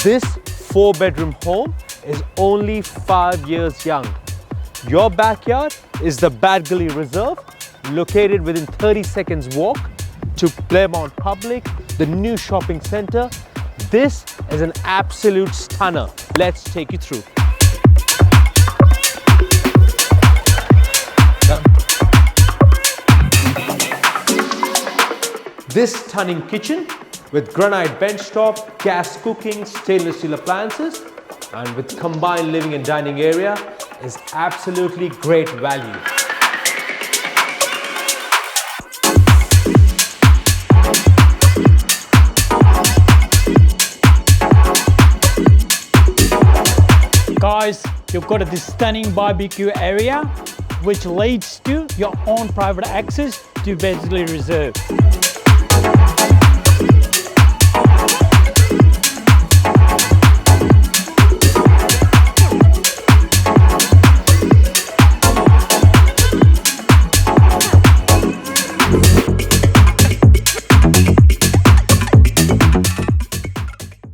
This 4-bedroom home is only 5 years young. Your backyard is the Badgally Reserve, located within 30 seconds walk to Blairmount Public, the new shopping centre. This is an absolute stunner. Let's take you through. This stunning kitchen with granite benchtop, gas cooking, stainless steel appliances, and with combined living and dining area is absolutely great value. Guys, you've got this stunning barbecue area which leads to your own private access to Badgally Reserve.